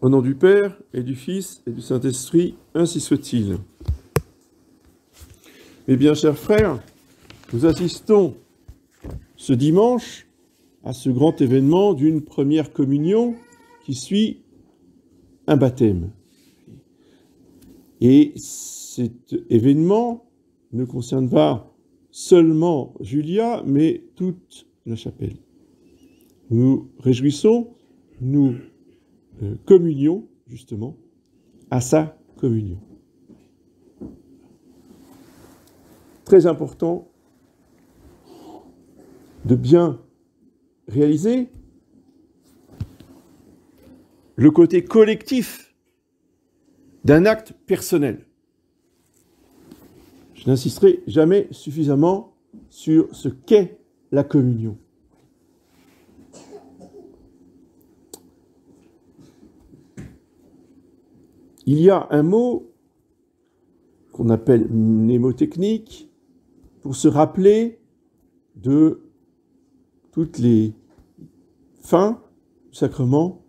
Au nom du Père, et du Fils, et du Saint-Esprit, ainsi soit-il. Mes bien chers frères, nous assistons ce dimanche à ce grand événement d'une première communion qui suit un baptême. Et cet événement ne concerne pas seulement Julia, mais toute la chapelle. Nous réjouissons, nous communions justement à sa communion. Très important de bien réaliser le côté collectif d'un acte personnel. Je n'insisterai jamais suffisamment sur ce qu'est la communion. Il y a un mot qu'on appelle mnémotechnique pour se rappeler de toutes les fins du sacrement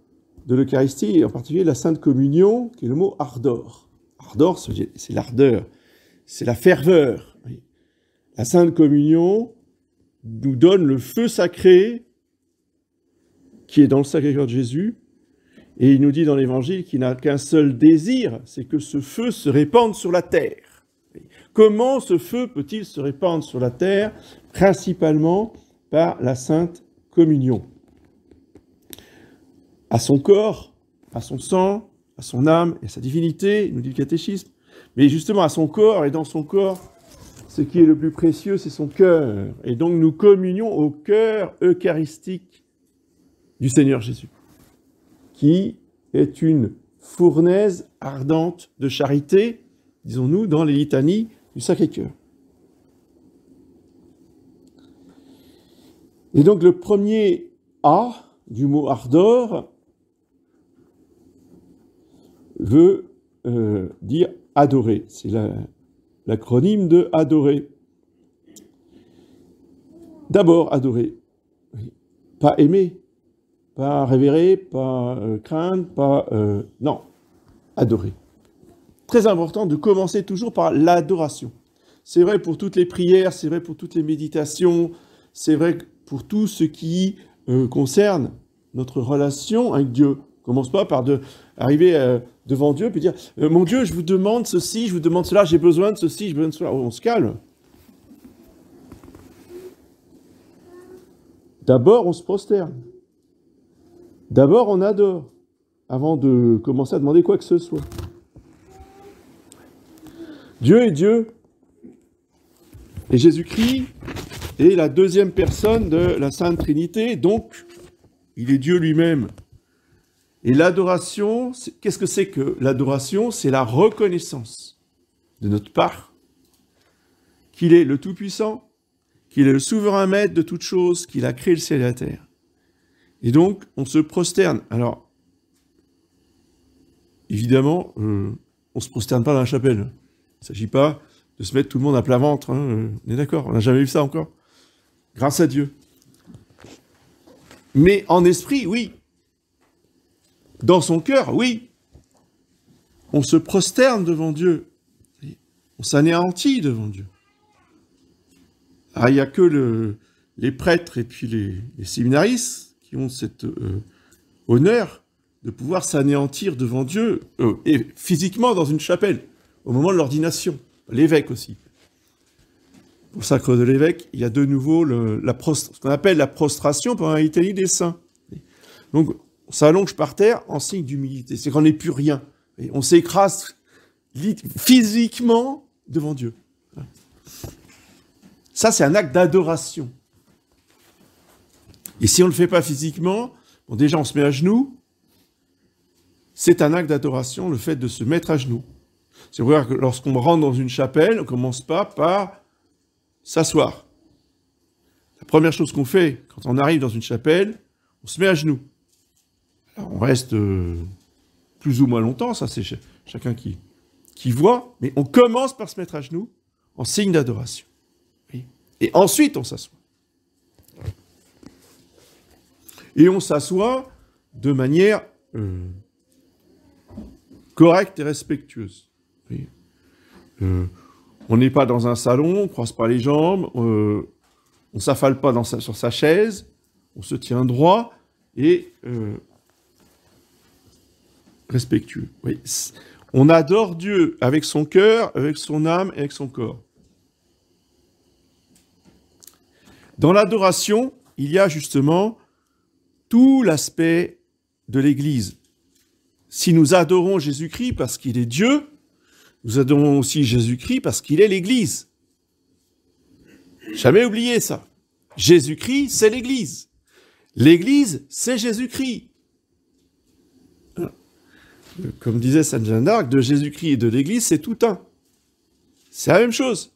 de l'Eucharistie, et en particulier la Sainte Communion, qui est le mot ardor. Ardor, c'est l'ardeur, c'est la ferveur. La Sainte Communion nous donne le feu sacré qui est dans le Sacré-Cœur de Jésus, et il nous dit dans l'Évangile qu'il n'a qu'un seul désir, c'est que ce feu se répande sur la terre. Comment ce feu peut-il se répandre sur la terre? Principalement par la Sainte Communion. À son corps, à son sang, à son âme et à sa divinité, nous dit le catéchisme, mais justement à son corps, et dans son corps, ce qui est le plus précieux, c'est son cœur. Et donc nous communions au cœur eucharistique du Seigneur Jésus, qui est une fournaise ardente de charité, disons-nous, dans les litanies du Sacré-Cœur. Et donc le premier A du mot ardor veut dire adorer. C'est l'acronyme de adorer. D'abord adorer, pas aimer, pas révérer, pas craindre, pas... non, adorer. Très important de commencer toujours par l'adoration. C'est vrai pour toutes les prières, c'est vrai pour toutes les méditations, c'est vrai pour tout ce qui concerne notre relation avec Dieu. On commence pas par arriver devant Dieu et dire « Mon Dieu, je vous demande ceci, je vous demande cela, j'ai besoin de ceci, j'ai besoin de cela. » On se calme. D'abord, on se prosterne. D'abord, on adore, avant de commencer à demander quoi que ce soit. Dieu est Dieu, et Jésus-Christ est la deuxième personne de la Sainte Trinité, donc il est Dieu lui-même. Et l'adoration, qu'est-ce que c'est que l'adoration? C'est la reconnaissance de notre part qu'il est le Tout-Puissant, qu'il est le souverain maître de toutes choses, qu'il a créé le ciel et la terre. Et donc, on se prosterne. Alors, évidemment, on ne se prosterne pas dans la chapelle. Il ne s'agit pas de se mettre tout le monde à plat ventre. Hein. On est d'accord, on n'a jamais vu ça encore. Grâce à Dieu. Mais en esprit, oui. Dans son cœur, oui. On se prosterne devant Dieu. On s'anéantit devant Dieu. Ah, il n'y a que les prêtres et puis les séminaristes qui ont cet honneur de pouvoir s'anéantir devant Dieu, et physiquement dans une chapelle, au moment de l'ordination. L'évêque aussi. Au sacre de l'évêque, il y a de nouveau ce qu'on appelle la prostration pendant la litanie des saints. Donc, on s'allonge par terre en signe d'humilité. C'est qu'on n'est plus rien. Et on s'écrase physiquement devant Dieu. Ça, c'est un acte d'adoration. Et si on ne le fait pas physiquement, bon, déjà on se met à genoux, c'est un acte d'adoration, le fait de se mettre à genoux. C'est vrai que lorsqu'on rentre dans une chapelle, on ne commence pas par s'asseoir. La première chose qu'on fait quand on arrive dans une chapelle, on se met à genoux. Alors, on reste plus ou moins longtemps, ça c'est chacun qui voit, mais on commence par se mettre à genoux en signe d'adoration. Et ensuite on s'assoit. Et on s'assoit de manière correcte et respectueuse. Oui. On n'est pas dans un salon, on ne croise pas les jambes, on ne s'affale pas sur sa chaise, on se tient droit et respectueux. Oui. On adore Dieu avec son cœur, avec son âme et avec son corps. Dans l'adoration, il y a justement tout l'aspect de l'Église. Si nous adorons Jésus-Christ parce qu'il est Dieu, nous adorons aussi Jésus-Christ parce qu'il est l'Église. Jamais oublier ça. Jésus-Christ, c'est l'Église. L'Église, c'est Jésus-Christ. Comme disait Sainte Jeanne d'Arc, de Jésus-Christ et de l'Église, c'est tout un. C'est la même chose.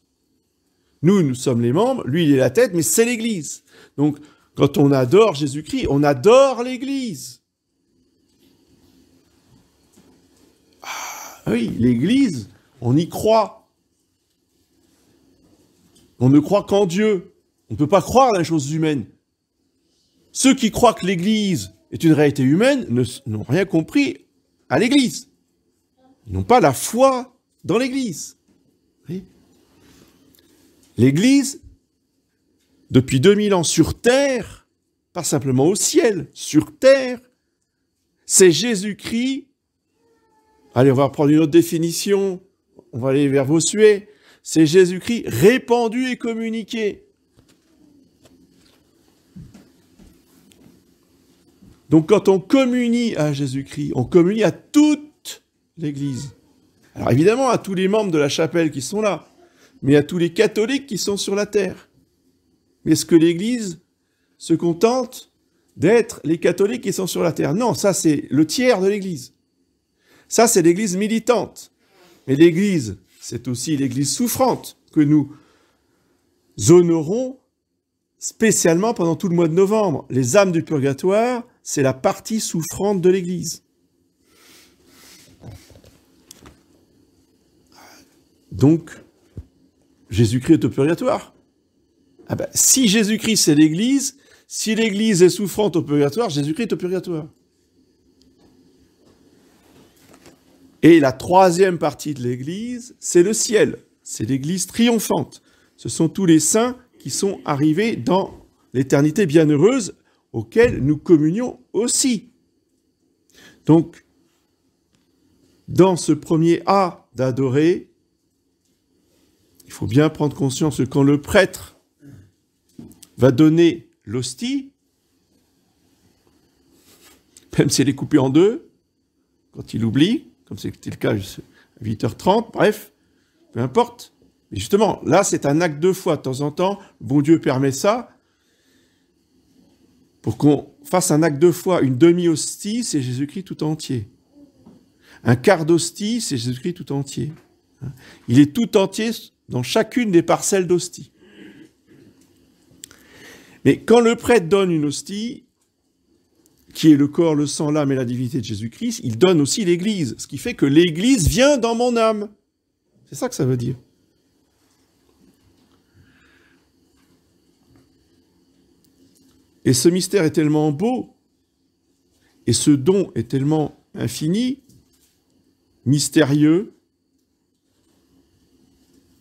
Nous sommes les membres, lui, il est la tête, mais c'est l'Église. Donc, quand on adore Jésus-Christ, on adore l'Église. Ah oui, l'Église, on y croit. On ne croit qu'en Dieu. On ne peut pas croire dans les choses humaines. Ceux qui croient que l'Église est une réalité humaine n'ont rien compris à l'Église. Ils n'ont pas la foi dans l'Église. Oui. L'Église, depuis 2000 ans sur terre, pas simplement au ciel, sur terre, c'est Jésus-Christ. Allez, on va reprendre une autre définition, on va aller vers Bossuet. C'est Jésus-Christ répandu et communiqué. Donc quand on communie à Jésus-Christ, on communie à toute l'Église. Alors évidemment à tous les membres de la chapelle qui sont là, mais à tous les catholiques qui sont sur la terre. Est-ce que l'Église se contente d'être les catholiques qui sont sur la terre? Non, ça c'est le tiers de l'Église. Ça c'est l'Église militante. Mais l'Église, c'est aussi l'Église souffrante que nous honorons spécialement pendant tout le mois de novembre. Les âmes du purgatoire, c'est la partie souffrante de l'Église. Donc, Jésus-Christ est au purgatoire. Ah ben, si Jésus-Christ c'est l'Église, si l'Église est souffrante au purgatoire, Jésus-Christ est au purgatoire. Et la troisième partie de l'Église, c'est le ciel. C'est l'Église triomphante. Ce sont tous les saints qui sont arrivés dans l'éternité bienheureuse auquel nous communions aussi. Donc, dans ce premier A d'adorer, il faut bien prendre conscience que quand le prêtre va donner l'hostie, même si elle est coupée en deux, quand il oublie, comme c'était le cas à 8h30, bref, peu importe. Mais justement, là, c'est un acte de foi. De temps en temps, bon Dieu permet ça, pour qu'on fasse un acte de foi. Une demi-hostie, c'est Jésus-Christ tout entier. Un quart d'hostie, c'est Jésus-Christ tout entier. Il est tout entier dans chacune des parcelles d'hostie. Mais quand le prêtre donne une hostie, qui est le corps, le sang, l'âme et la divinité de Jésus-Christ, il donne aussi l'Église. Ce qui fait que l'Église vient dans mon âme. C'est ça que ça veut dire. Et ce mystère est tellement beau, et ce don est tellement infini, mystérieux,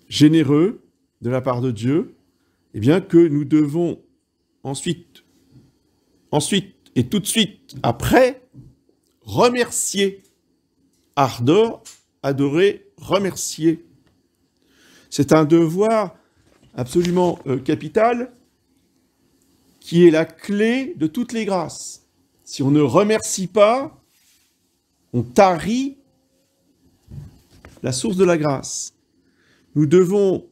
généreux de la part de Dieu, eh bien que nous devons ensuite et tout de suite après, remercier. Ardor, adorer, remercier. C'est un devoir absolument capital qui est la clé de toutes les grâces. Si on ne remercie pas, on tarit la source de la grâce. Nous devons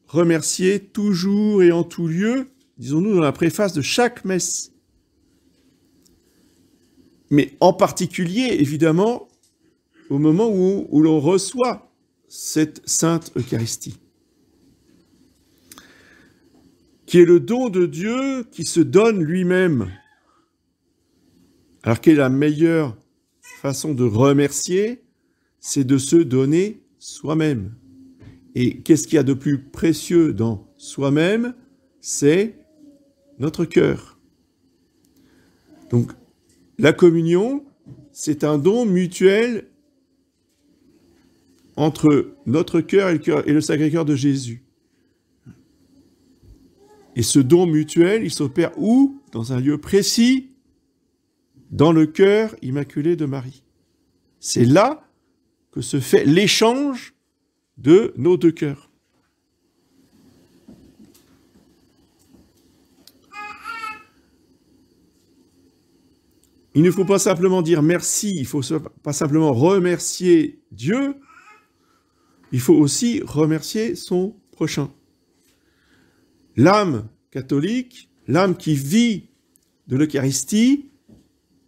remercier toujours et en tout lieu, disons-nous dans la préface de chaque messe. Mais en particulier, évidemment, au moment où l'on reçoit cette sainte Eucharistie, qui est le don de Dieu qui se donne lui-même. Alors quelle est la meilleure façon de remercier? C'est de se donner soi-même. Et qu'est-ce qu'il y a de plus précieux dans soi-même? C'est notre cœur. Donc, la communion, c'est un don mutuel entre notre cœur et le Sacré-Cœur de Jésus. Et ce don mutuel, il s'opère où? Dans un lieu précis, dans le cœur immaculé de Marie. C'est là que se fait l'échange de nos deux cœurs. Il ne faut pas simplement dire merci, il ne faut pas simplement remercier Dieu, il faut aussi remercier son prochain. L'âme catholique, l'âme qui vit de l'Eucharistie,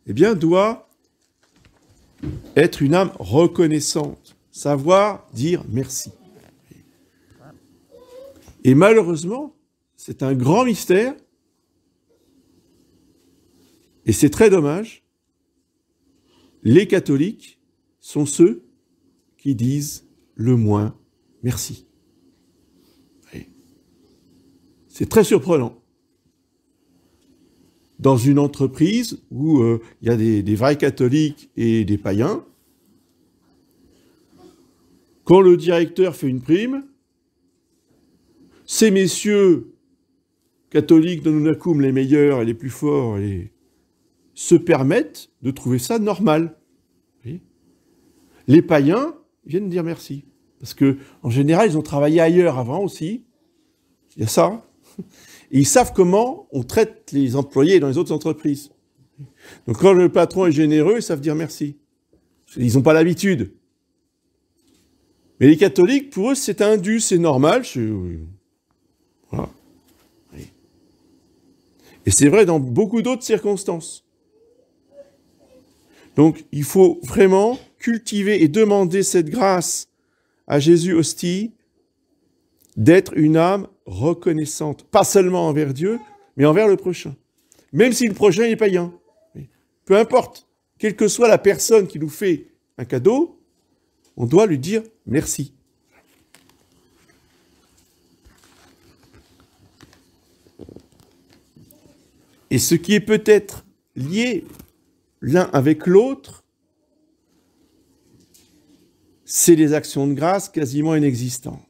eh bien, doit être une âme reconnaissante, savoir dire merci. Et malheureusement, c'est un grand mystère, et c'est très dommage, les catholiques sont ceux qui disent le moins merci. C'est très surprenant. Dans une entreprise où il y a des vrais catholiques et des païens, quand le directeur fait une prime, ces messieurs catholiques de Nunacum, les meilleurs et les plus forts, se permettent de trouver ça normal. Oui. Les païens viennent dire merci. Parce que en général, ils ont travaillé ailleurs avant aussi. Il y a ça. Et ils savent comment on traite les employés dans les autres entreprises. Donc quand le patron est généreux, ils savent dire merci. Ils n'ont pas l'habitude. Mais les catholiques, pour eux, c'est un dû, c'est normal. Voilà. Et c'est vrai dans beaucoup d'autres circonstances. Donc il faut vraiment cultiver et demander cette grâce à Jésus hostie, d'être une âme reconnaissante, pas seulement envers Dieu, mais envers le prochain. Même si le prochain est païen. Peu importe, quelle que soit la personne qui nous fait un cadeau, on doit lui dire merci. Et ce qui est peut-être lié l'un avec l'autre, c'est les actions de grâce quasiment inexistantes.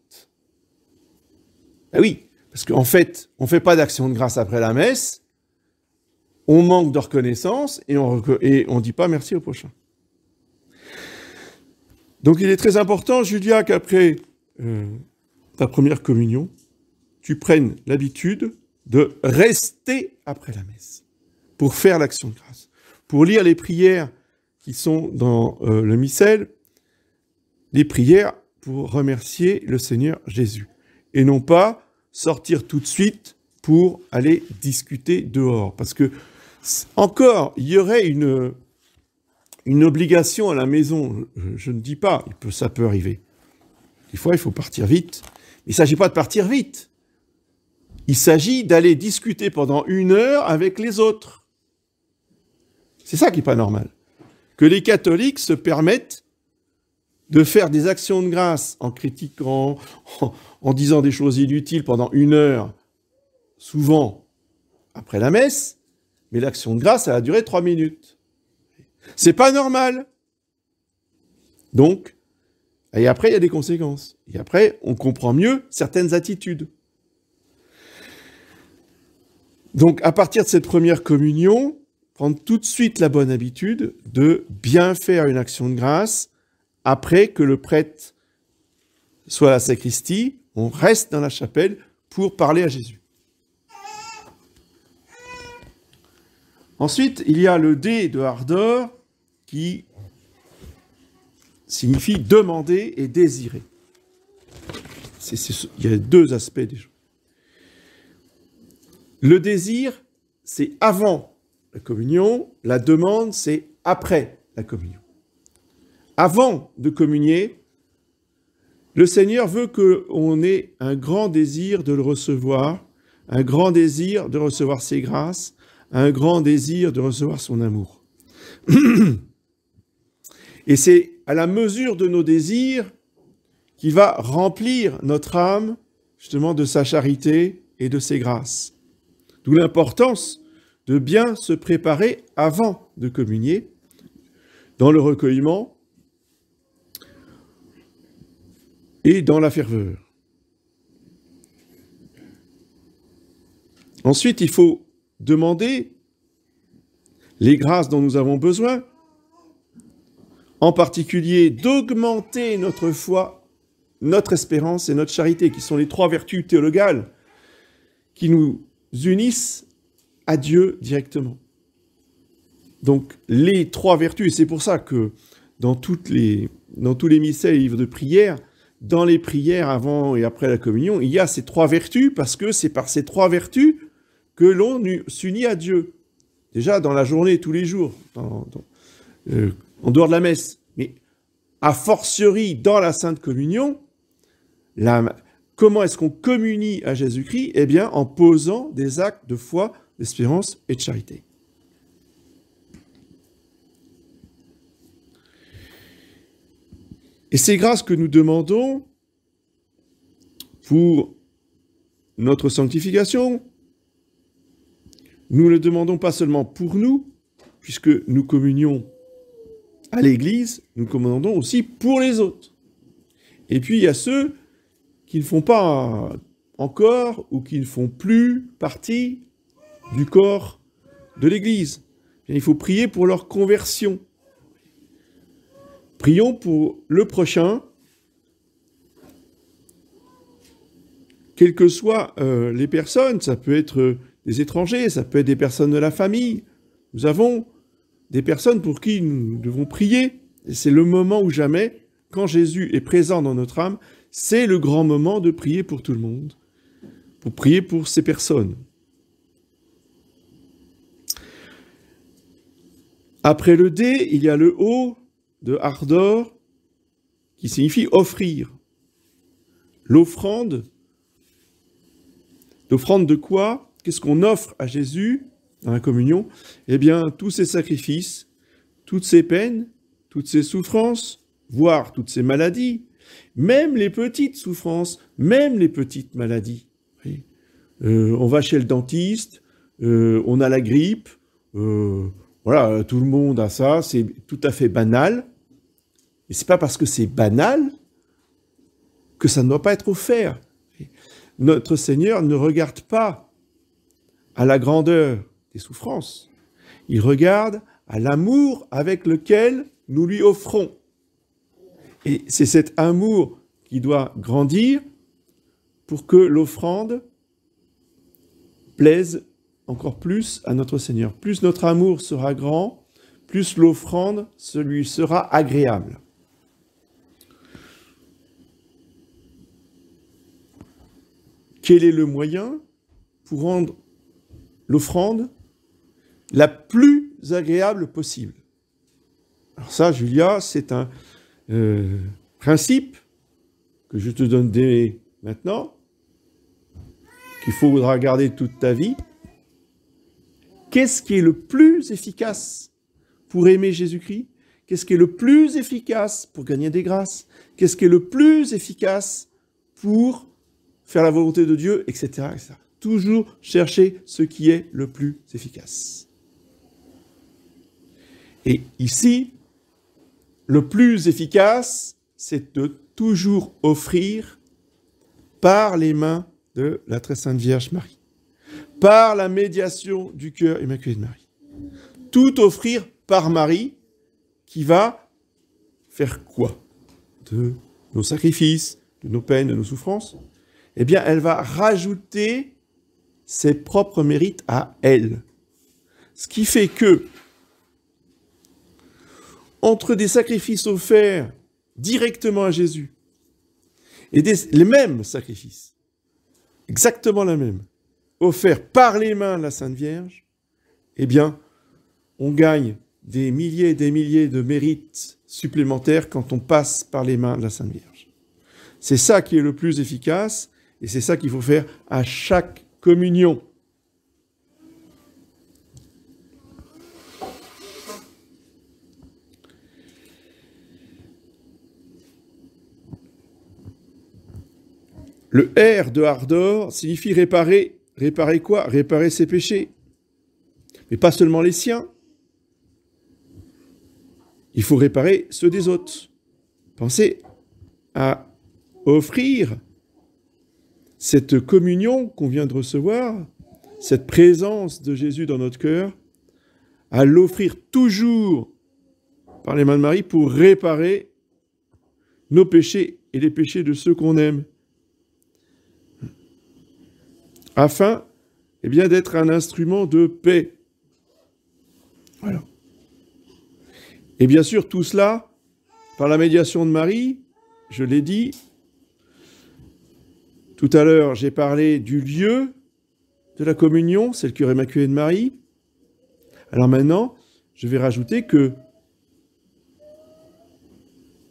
Ben oui, parce qu'en fait, on ne fait pas d'action de grâce après la messe, on manque de reconnaissance et on ne dit pas merci au prochain. Donc il est très important, Julia, qu'après ta première communion, tu prennes l'habitude de rester après la messe pour faire l'action de grâce, pour lire les prières qui sont dans le missel, les prières pour remercier le Seigneur Jésus. Et non pas sortir tout de suite pour aller discuter dehors. Parce que, encore, il y aurait une obligation à la maison. Je ne dis pas, ça peut arriver. Des fois, il faut partir vite. Mais il ne s'agit pas de partir vite. Il s'agit d'aller discuter pendant 1 heure avec les autres. C'est ça qui n'est pas normal. Que les catholiques se permettent de faire des actions de grâce en critiquant, en disant des choses inutiles pendant 1 heure, souvent après la messe, mais l'action de grâce, elle a duré 3 minutes. C'est pas normal. Donc, et après, il y a des conséquences. Et après, on comprend mieux certaines attitudes. Donc, à partir de cette première communion, prendre tout de suite la bonne habitude de bien faire une action de grâce après que le prêtre soit à la sacristie, on reste dans la chapelle pour parler à Jésus. Ensuite, il y a le D de ardeur qui signifie demander et désirer. Il y a 2 aspects déjà. Le désir, c'est avant la communion, la demande, c'est après la communion. Avant de communier, le Seigneur veut qu'on ait un grand désir de le recevoir, un grand désir de recevoir ses grâces, un grand désir de recevoir son amour. Et c'est à la mesure de nos désirs qu'il va remplir notre âme, justement, de sa charité et de ses grâces. D'où l'importance de bien se préparer avant de communier, dans le recueillement, et dans la ferveur. Ensuite, il faut demander les grâces dont nous avons besoin, en particulier d'augmenter notre foi, notre espérance et notre charité, qui sont les 3 vertus théologales qui nous unissent à Dieu directement. Donc, les 3 vertus, et c'est pour ça que dans tous les mystères et livres de prière, dans les prières avant et après la communion, il y a ces 3 vertus, parce que c'est par ces 3 vertus que l'on s'unit à Dieu. Déjà dans la journée, tous les jours, en dehors de la messe, mais a fortiori dans la Sainte Communion, comment est-ce qu'on communie à Jésus-Christ? Eh bien, en posant des actes de foi, d'espérance et de charité. Et ces grâces que nous demandons pour notre sanctification, nous ne le demandons pas seulement pour nous, puisque nous communions à l'Église, nous commandons aussi pour les autres. Et puis il y a ceux qui ne font pas encore ou qui ne font plus partie du corps de l'Église. Il faut prier pour leur conversion. Prions pour le prochain, quelles que soient les personnes, ça peut être des étrangers, ça peut être des personnes de la famille. Nous avons des personnes pour qui nous devons prier. Et c'est le moment où jamais, quand Jésus est présent dans notre âme, c'est le grand moment de prier pour tout le monde, pour prier pour ces personnes. Après le D, il y a le O de ardor, qui signifie offrir. L'offrande de quoi? Qu'est-ce qu'on offre à Jésus dans la communion? Eh bien, tous ces sacrifices, toutes ces peines, toutes ces souffrances, voire toutes ces maladies, même les petites souffrances, même les petites maladies. Oui. On va chez le dentiste, on a la grippe, voilà, tout le monde a ça, c'est tout à fait banal. Et c'est pas parce que c'est banal que ça ne doit pas être offert. Notre Seigneur ne regarde pas à la grandeur des souffrances. Il regarde à l'amour avec lequel nous lui offrons. Et c'est cet amour qui doit grandir pour que l'offrande plaise encore plus à notre Seigneur. Plus notre amour sera grand, plus l'offrande lui sera agréable. Quel est le moyen pour rendre l'offrande la plus agréable possible? Alors ça, Julia, c'est un principe que je te donne dès maintenant, qu'il faudra garder toute ta vie. Qu'est-ce qui est le plus efficace pour aimer Jésus-Christ? Qu'est-ce qui est le plus efficace pour gagner des grâces? Qu'est-ce qui est le plus efficace pour faire la volonté de Dieu, etc., etc. Toujours chercher ce qui est le plus efficace. Et ici, le plus efficace, c'est de toujours offrir par les mains de la très sainte Vierge Marie, par la médiation du cœur immaculé de Marie. Tout offrir par Marie, qui va faire quoi? De nos sacrifices, de nos peines, de nos souffrances? Eh bien, elle va rajouter ses propres mérites à elle. Ce qui fait que, entre des sacrifices offerts directement à Jésus et les mêmes sacrifices, exactement les mêmes, offerts par les mains de la Sainte Vierge, eh bien, on gagne des milliers et des milliers de mérites supplémentaires quand on passe par les mains de la Sainte Vierge. C'est ça qui est le plus efficace. Et c'est ça qu'il faut faire à chaque communion. Le R de ardor signifie réparer. Réparer quoi? Réparer ses péchés. Mais pas seulement les siens. Il faut réparer ceux des autres. Pensez offrir cette communion qu'on vient de recevoir, cette présence de Jésus dans notre cœur, à l'offrir toujours par les mains de Marie pour réparer nos péchés et les péchés de ceux qu'on aime, afin d'être un instrument de paix. Voilà. Et bien sûr, tout cela, par la médiation de Marie, je l'ai dit, tout à l'heure, j'ai parlé du lieu de la communion, c'est le cœur immaculé de Marie. Alors maintenant, je vais rajouter que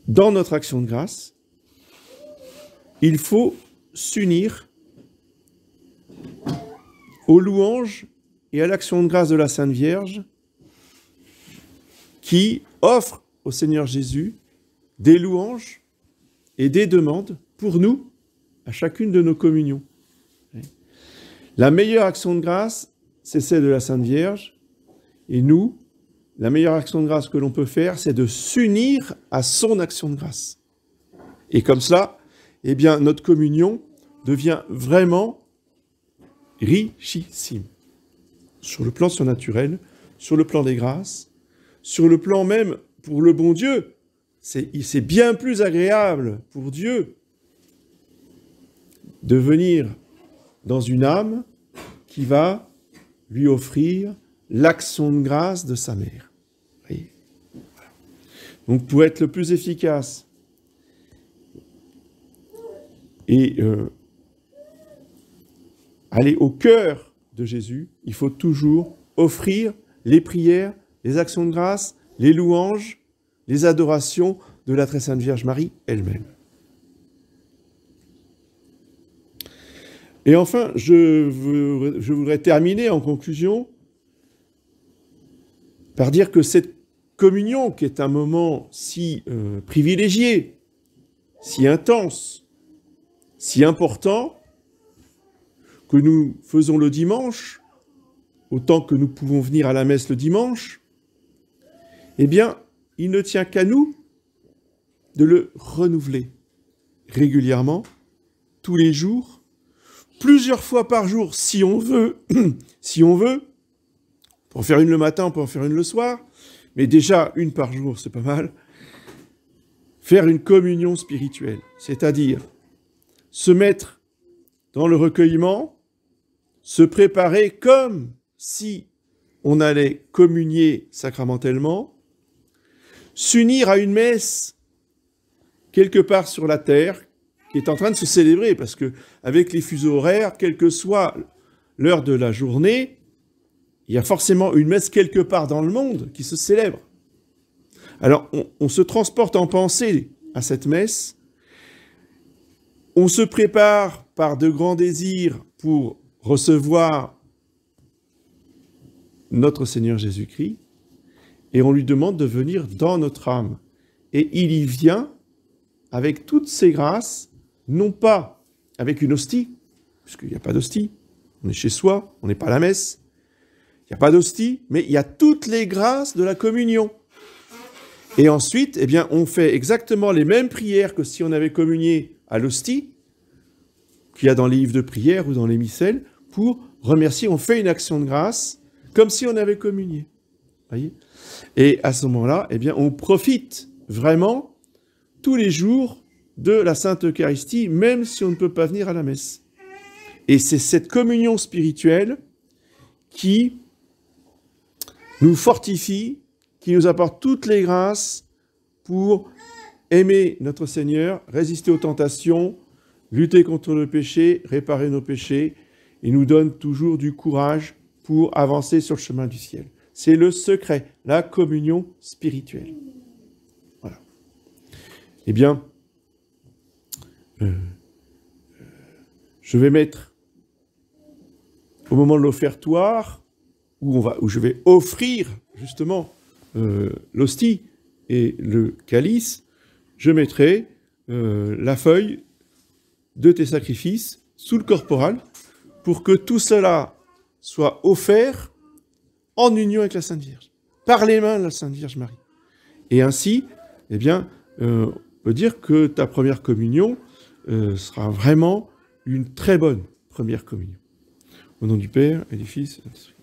dans notre action de grâce, il faut s'unir aux louanges et à l'action de grâce de la Sainte Vierge qui offre au Seigneur Jésus des louanges et des demandes pour nous à chacune de nos communions. La meilleure action de grâce, c'est celle de la Sainte Vierge. Et nous, la meilleure action de grâce que l'on peut faire, c'est de s'unir à son action de grâce. Et comme cela, notre communion devient vraiment richissime. Sur le plan surnaturel, sur le plan des grâces, sur le plan même pour le bon Dieu. C'est bien plus agréable pour Dieu de venir dans une âme qui va lui offrir l'action de grâce de sa mère. Voyez, voilà. Donc pour être le plus efficace et aller au cœur de Jésus, il faut toujours offrir les prières, les actions de grâce, les louanges, les adorations de la très sainte Vierge Marie elle-même. Et enfin, je voudrais terminer en conclusion par dire que cette communion, qui est un moment si privilégié, si intense, si important, que nous faisons le dimanche, autant que nous pouvons venir à la messe le dimanche, il ne tient qu'à nous de le renouveler régulièrement, tous les jours, plusieurs fois par jour, si on veut, pour en faire une le matin, pour en faire une le soir, mais déjà une par jour, c'est pas mal. Faire une communion spirituelle, c'est-à-dire se mettre dans le recueillement, se préparer comme si on allait communier sacramentellement, s'unir à une messe quelque part sur la terre, qui est en train de se célébrer, parce que avec les fuseaux horaires, quelle que soit l'heure de la journée, il y a forcément une messe quelque part dans le monde qui se célèbre. Alors, on se transporte en pensée à cette messe, on se prépare par de grands désirs pour recevoir notre Seigneur Jésus-Christ, et on lui demande de venir dans notre âme. Et il y vient avec toutes ses grâces, non pas avec une hostie, puisqu'il n'y a pas d'hostie, on est chez soi, on n'est pas à la messe, il n'y a pas d'hostie, mais il y a toutes les grâces de la communion. Et ensuite, on fait exactement les mêmes prières que si on avait communié à l'hostie, qu'il y a dans les livres de prière ou dans les missels, pour remercier, on fait une action de grâce, comme si on avait communié. Voyez ? Et à ce moment-là, on profite vraiment tous les jours de la Sainte Eucharistie, même si on ne peut pas venir à la messe. Et c'est cette communion spirituelle qui nous fortifie, qui nous apporte toutes les grâces pour aimer notre Seigneur, résister aux tentations, lutter contre le péché, réparer nos péchés, et nous donne toujours du courage pour avancer sur le chemin du ciel. C'est le secret, la communion spirituelle. Voilà. Je vais mettre au moment de l'offertoire, où je vais offrir justement l'hostie et le calice, je mettrai la feuille de tes sacrifices sous le corporal pour que tout cela soit offert en union avec la Sainte Vierge, par les mains de la Sainte Vierge Marie. Et ainsi, on peut dire que ta première communion sera vraiment une très bonne première communion. Au nom du Père et du Fils et du Saint-Esprit.